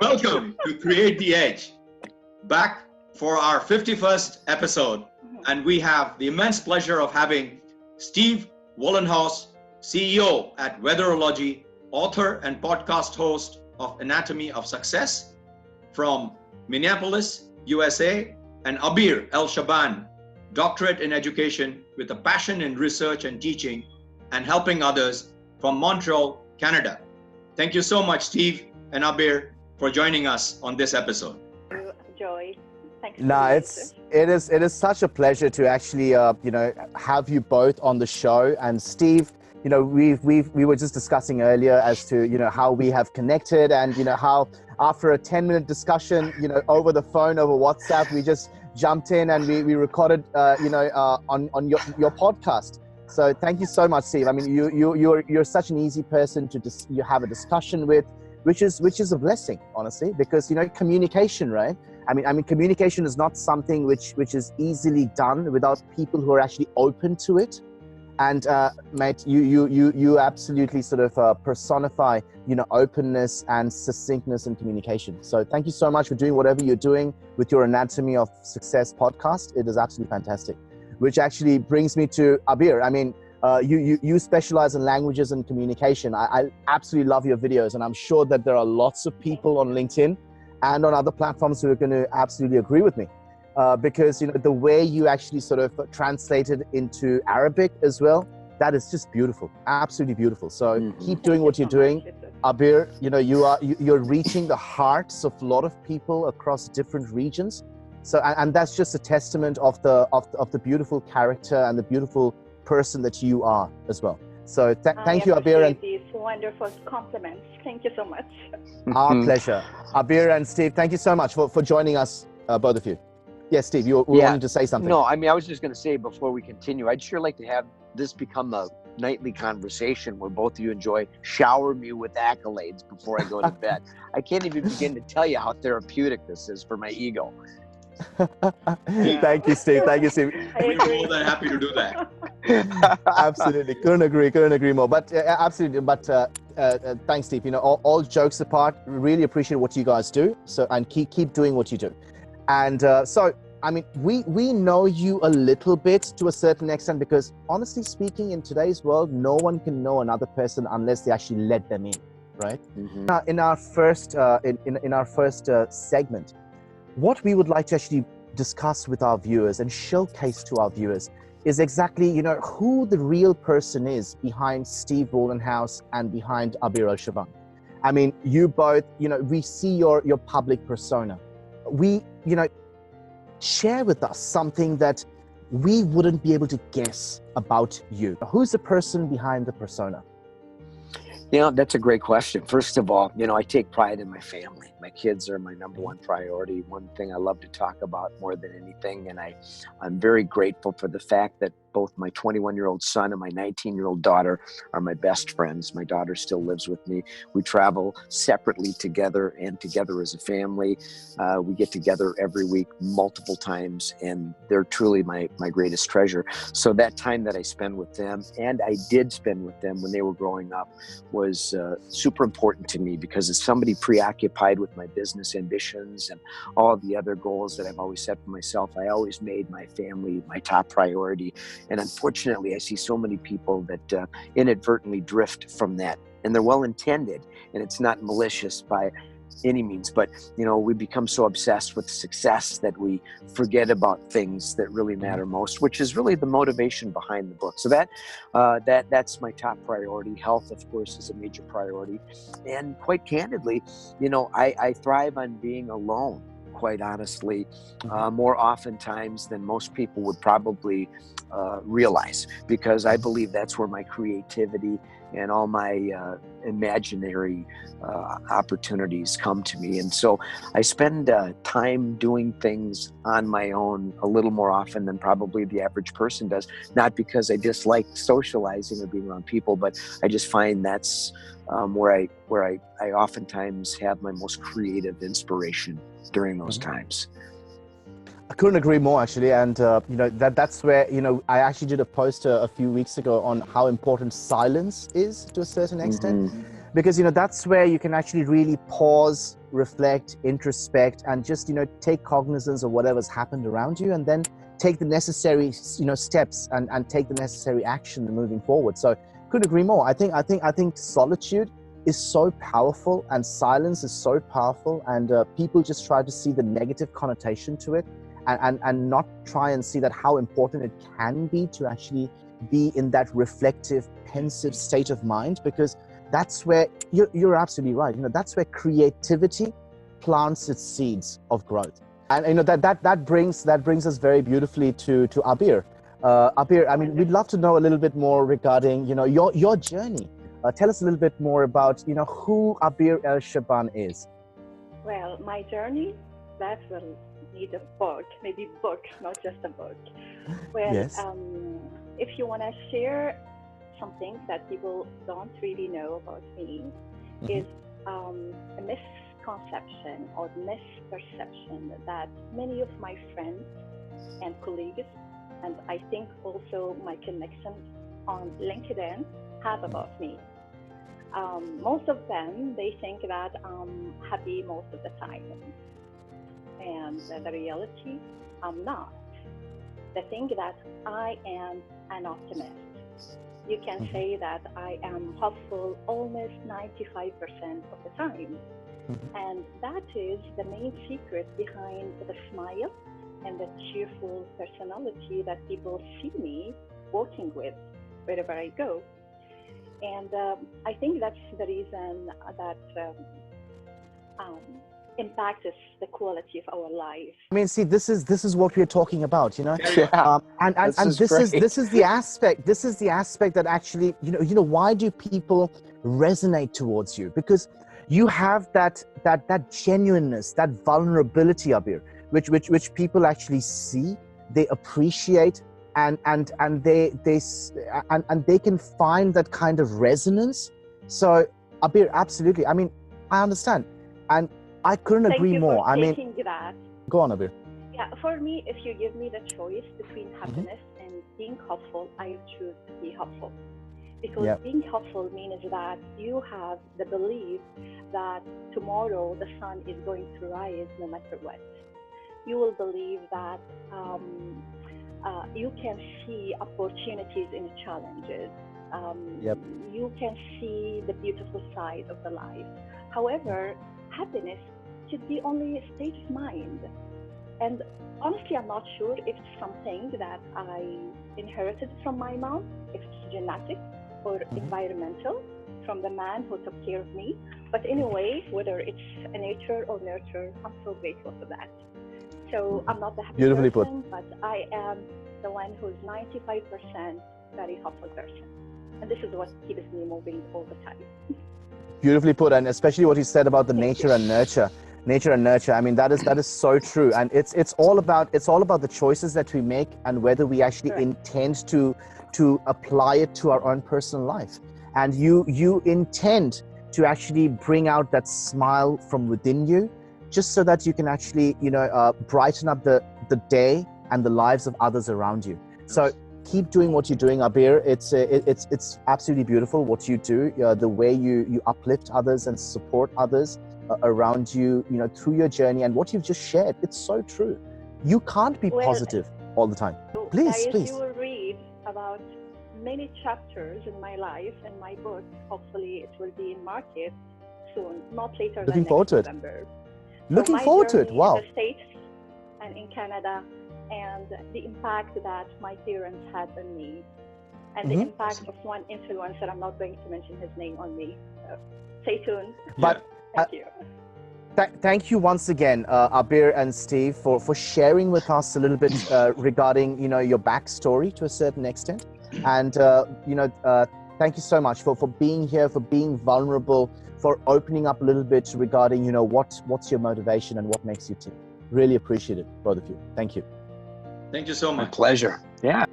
Welcome to Create the Edge, back for our 51st episode. And we have the immense pleasure of having Steve Wohlenhaus, CEO at Weatherology, author and podcast host of Anatomy of Success from Minneapolis, USA, and Abir Shaban, doctorate in education with a passion in research and teaching and helping others from Montreal, Canada. Thank you so much, Steve and Abir, for joining us on this episode. Joy. Thanks. No, it is such a pleasure to actually have you both on the show. And Steve, we were just discussing earlier as to how we have connected, and how after a 10-minute discussion over the phone, over WhatsApp, we just jumped in and we recorded on your podcast. So thank you so much, Steve. I mean, you're such an easy person to you have a discussion with, which is a blessing, honestly, because communication, right? I mean, communication is not something which is easily done without people who are actually open to it. And mate, you absolutely sort of personify openness and succinctness in communication. So thank you so much for doing whatever you're doing with your Anatomy of Success podcast. It is absolutely fantastic. Which actually brings me to Abir. I mean, you specialize in languages and communication. I absolutely love your videos, and I'm sure that there are lots of people on LinkedIn and on other platforms who are going to absolutely agree with me, because the way you actually sort of translated into Arabic as well, that is just beautiful, absolutely beautiful. So keep doing what you're doing, Abir. You're reaching the hearts of a lot of people across different regions. So and that's just a testament of the beautiful character and the beautiful person that you are as well. So thank you, Abir, and these wonderful compliments. Thank you so much. Our pleasure. Abir and Steve, thank you so much for joining us, both of you. Yes, Steve, you were wanting to say something. No, I mean, I was just going to say before we continue, I'd sure like to have this become a nightly conversation where both of you shower me with accolades before I go to bed. I can't even begin to tell you how therapeutic this is for my ego. Thank you, Steve. Thank you, Steve. We're more than happy to do that. Absolutely, couldn't agree more. But absolutely, but thanks, Steve. All jokes apart, really appreciate what you guys do. So and keep doing what you do. And so, I mean, we know you a little bit to a certain extent, because honestly speaking, in today's world, no one can know another person unless they actually let them in, right? Mm-hmm. In our first in our first segment, what we would like to actually discuss with our viewers and showcase to our viewers is exactly, who the real person is behind Steve Wohlenhaus and behind Abir Shaban. I mean, you both, we see your public persona. We, share with us something that we wouldn't be able to guess about you. Who's the person behind the persona? That's a great question. First of all, I take pride in my family. My kids are my number one priority. One thing I love to talk about more than anything. And I'm very grateful for the fact that both my 21-year-old son and my 19-year-old daughter are my best friends. My daughter still lives with me. We travel separately together and together as a family. We get together every week multiple times, and they're truly my greatest treasure. So that time that I spend with them, and I did spend with them when they were growing up, was super important to me, because as somebody preoccupied with my business ambitions and all the other goals that I've always set for myself, I always made my family my top priority. And unfortunately, I see so many people that inadvertently drift from that. And they're well-intended, and it's not malicious by any means, but we become so obsessed with success that we forget about things that really matter most, which is really the motivation behind the book. So that's my top priority. Health, of course, is a major priority. And quite candidly, I thrive on being alone, quite honestly, more oftentimes than most people would probably realize, because I believe that's where my creativity and all my imaginary opportunities come to me. And so I spend time doing things on my own a little more often than probably the average person does, not because I dislike socializing or being around people, but I just find that's where I oftentimes have my most creative inspiration during those times. I couldn't agree more, actually. And, that's where, I actually did a post a few weeks ago on how important silence is to a certain extent. Because, that's where you can actually really pause reflect, introspect, and just, take cognizance of whatever's happened around you, and then take the necessary, steps and take the necessary action moving forward. So couldn't agree more. I think solitude is so powerful, and silence is so powerful, and people just try to see the negative connotation to it, and not try and see that how important it can be to actually be in that reflective, pensive state of mind, because that's where you're absolutely right. That's where creativity plants its seeds of growth. And that brings us very beautifully to Abir. Abir, I mean, we'd love to know a little bit more regarding your journey. Tell us a little bit more about who Abir El Shaban is. Well, my journey, that will need a book, maybe book, not just a book. Well, yes. If you want to share something that people don't really know about me, is a misconception or misperception that many of my friends and colleagues, and I think also my connections on LinkedIn, have about me. Most of them, they think that I'm happy most of the time. And the reality, I'm not. The thing that I am an optimist. You can say that I am hopeful almost 95% of the time. And that is the main secret behind the smile and the cheerful personality that people see me working with wherever I go. And I think that's the reason that impacts the quality of our life. I mean, see, this is what we're talking about, Yeah. And this is the aspect. This is the aspect that actually, why do people resonate towards you? Because you have that genuineness, that vulnerability, Abir, which people actually see, they appreciate, and they can find that kind of resonance. So, Abir, absolutely. I mean, I understand, and I couldn't agree more. I mean, that. Go on, Abir. Yeah, for me, if you give me the choice between happiness and being hopeful, I choose to be hopeful. Because being hopeful means that you have the belief that tomorrow the sun is going to rise no matter what. You will believe that you can see opportunities in challenges. You can see the beautiful side of the life. However, happiness should be only a state of mind. And honestly, I'm not sure if it's something that I inherited from my mom, if it's genetic or environmental, from the man who took care of me. But anyway, whether it's a nature or nurture, I'm so grateful for that. So I'm not the happy person, but I am the one who's 95% very hopeful person. And this is what keeps me moving all the time. Beautifully put, and especially what you said about the nature and nurture. I mean, that is so true, and it's all about the choices that we make and whether we actually intend to apply it to our own personal life. And you intend to actually bring out that smile from within you, just so that you can actually brighten up the day and the lives of others around you. So keep doing what you're doing, Abir. It's absolutely beautiful what you do. The way you uplift others and support others around you, through your journey, and what you've just shared. It's so true. You can't be positive all the time. Please. You will read about many chapters in my life and my book. Hopefully, it will be in market soon, not later than November. Looking forward to it. Wow. In the States and in Canada, and the impact that my parents had on me, and the impact of one influencer. I'm not going to mention his name on me. So stay tuned. But thank you. Thank you once again, Abir and Steve, for sharing with us a little bit regarding your backstory to a certain extent, and thank you so much for being here, for being vulnerable, for opening up a little bit regarding what's your motivation and what makes you tick. Really appreciate it, both of you. Thank you. Thank you so much. My pleasure. Yeah.